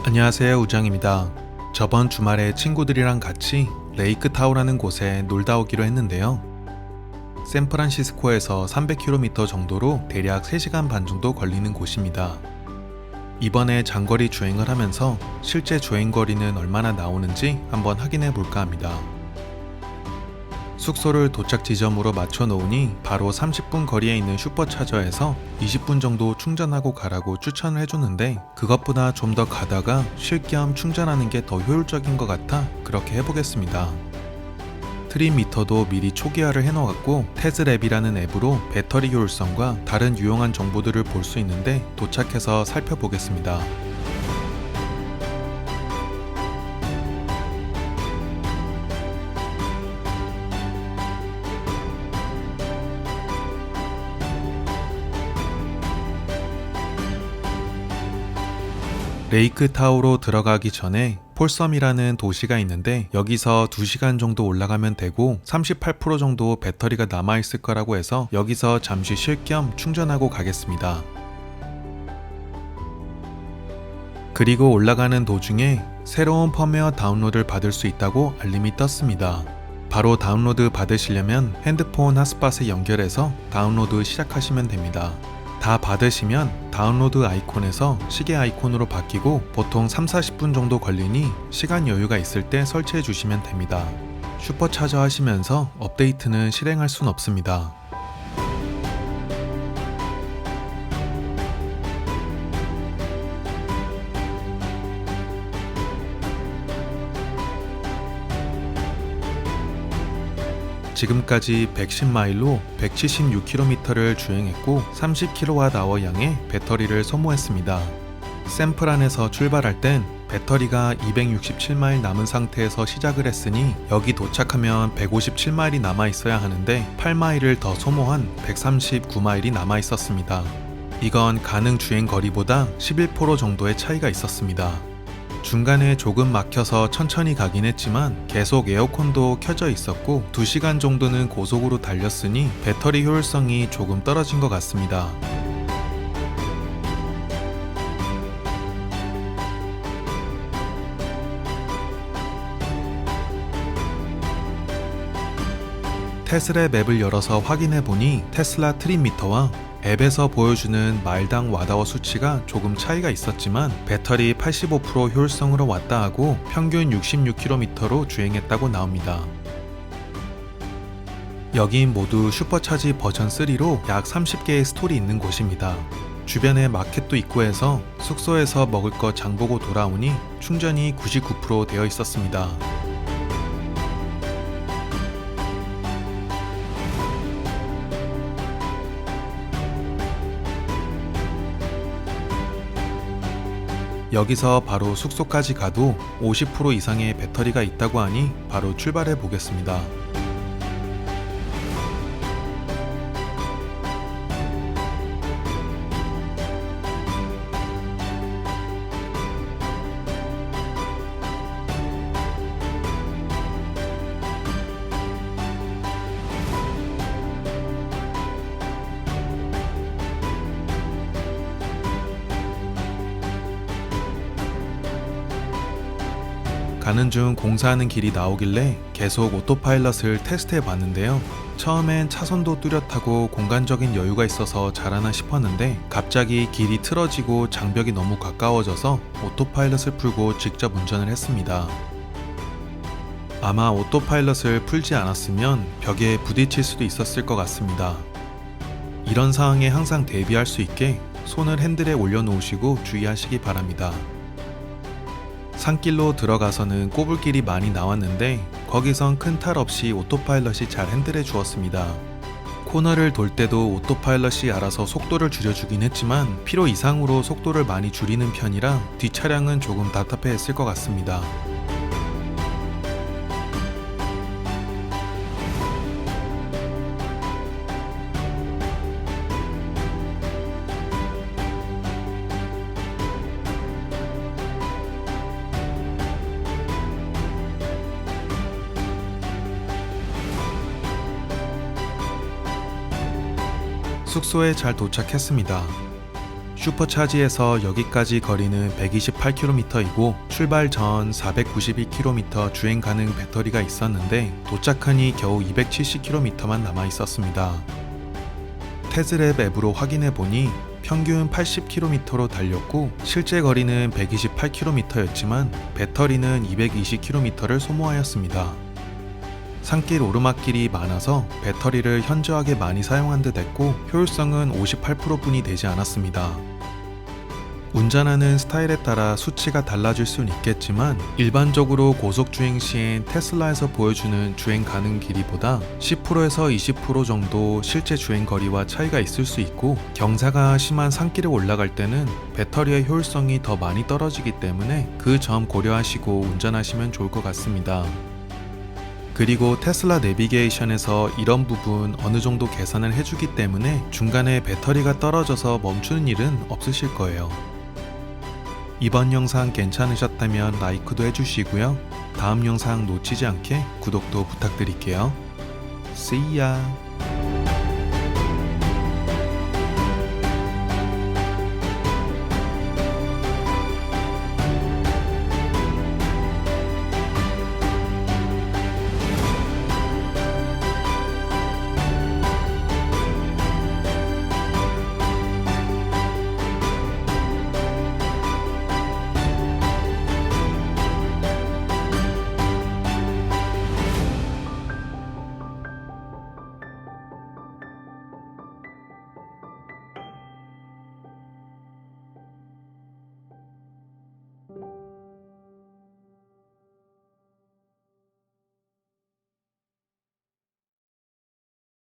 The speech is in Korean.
안녕하세요, 우정입니다. 저번 주말에 친구들이랑 같이 레이크타우라는 곳에 놀다 오기로 했는데요. 샌프란시스코에서 300km 정도로 대략 3시간 반 정도 걸리는 곳입니다. 이번에 장거리 주행을 하면서 실제 주행거리는 얼마나 나오는지 한번 확인해 볼까 합니다. 숙소를 도착 지점으로 맞춰 놓으니 바로 30분 거리에 있는 슈퍼차저에서 20분 정도 충전하고 가라고 추천을 해주는데, 그것보다 좀 더 가다가 쉴 겸 충전하는 게 더 효율적인 것 같아 그렇게 해보겠습니다. 트립 미터도 미리 초기화를 해놓았고, 테즈랩이라는 앱으로 배터리 효율성과 다른 유용한 정보들을 볼 수 있는데 도착해서 살펴보겠습니다. 레이크타우로 들어가기 전에 폴섬이라는 도시가 있는데, 여기서 2시간 정도 올라가면 되고 38% 정도 배터리가 남아있을 거라고 해서 여기서 잠시 쉴 겸 충전하고 가겠습니다. 그리고 올라가는 도중에 새로운 펌웨어 다운로드를 받을 수 있다고 알림이 떴습니다. 바로 다운로드 받으시려면 핸드폰 핫스팟에 연결해서 다운로드 시작하시면 됩니다. 다 받으시면 다운로드 아이콘에서 시계 아이콘으로 바뀌고 보통 3-40분 정도 걸리니 시간 여유가 있을 때 설치해 주시면 됩니다. 슈퍼차저 하시면서 업데이트는 실행할 순 없습니다. 지금까지 110마일로 176km를 주행했고 30kWh 양의 배터리를 소모했습니다. 샌프란에서 출발할 땐 배터리가 267마일 남은 상태에서 시작을 했으니 여기 도착하면 157마일이 남아 있어야 하는데 8마일을 더 소모한 139마일이 남아 있었습니다. 이건 가능 주행 거리보다 11% 정도의 차이가 있었습니다. 중간에 조금 막혀서 천천히 가긴 했지만 계속 에어컨도 켜져 있었고 2시간 정도는 고속으로 달렸으니 배터리 효율성이 조금 떨어진 것 같습니다. 테슬의 맵을 열어서 확인해보니 테슬라 트립 미터와 앱에서 보여주는 마일당 왓아워 수치가 조금 차이가 있었지만 배터리 85% 효율성으로 왔다 하고 평균 66km로 주행했다고 나옵니다. 여긴 모두 슈퍼차지 버전 3로 약 30개의 스토리 있는 곳입니다. 주변에 마켓도 있고 해서 숙소에서 먹을 거 장보고 돌아오니 충전이 99% 되어 있었습니다. 여기서 바로 숙소까지 가도 50% 이상의 배터리가 있다고 하니 바로 출발해 보겠습니다. 가는 중 공사하는 길이 나오길래 계속 오토파일럿을 테스트해 봤는데요. 처음엔 차선도 뚜렷하고 공간적인 여유가 있어서 잘하나 싶었는데 갑자기 길이 틀어지고 장벽이 너무 가까워져서 오토파일럿을 풀고 직접 운전을 했습니다. 아마 오토파일럿을 풀지 않았으면 벽에 부딪힐 수도 있었을 것 같습니다. 이런 상황에 항상 대비할 수 있게 손을 핸들에 올려놓으시고 주의하시기 바랍니다. 산길로 들어가서는 꼬불길이 많이 나왔는데 거기선 큰 탈 없이 오토파일럿이 잘 핸들해 주었습니다. 코너를 돌 때도 오토파일럿이 알아서 속도를 줄여주긴 했지만 필요 이상으로 속도를 많이 줄이는 편이라 뒷차량은 조금 답답해 했을 것 같습니다. 숙소에 잘 도착했습니다. 슈퍼차지에서 여기까지 거리는 128km이고 출발 전 492km 주행 가능 배터리가 있었는데 도착하니 겨우 270km만 남아 있었습니다. 테즈랩 앱으로 확인해 보니 평균 80km로 달렸고 실제 거리는 128km였지만 배터리는 220km를 소모하였습니다. 산길 오르막길이 많아서 배터리를 현저하게 많이 사용한 듯 했고 효율성은 58%뿐이 되지 않았습니다. 운전하는 스타일에 따라 수치가 달라질 수는 있겠지만 일반적으로 고속주행 시엔 테슬라에서 보여주는 주행 가능 길이보다 10%에서 20% 정도 실제 주행 거리와 차이가 있을 수 있고 경사가 심한 산길에 올라갈 때는 배터리의 효율성이 더 많이 떨어지기 때문에 그 점 고려하시고 운전하시면 좋을 것 같습니다. 그리고 테슬라 내비게이션에서 이런 부분 어느 정도 계산을 해주기 때문에 중간에 배터리가 떨어져서 멈추는 일은 없으실 거예요. 이번 영상 괜찮으셨다면 라이크도 해주시고요. 다음 영상 놓치지 않게 구독도 부탁드릴게요. See ya!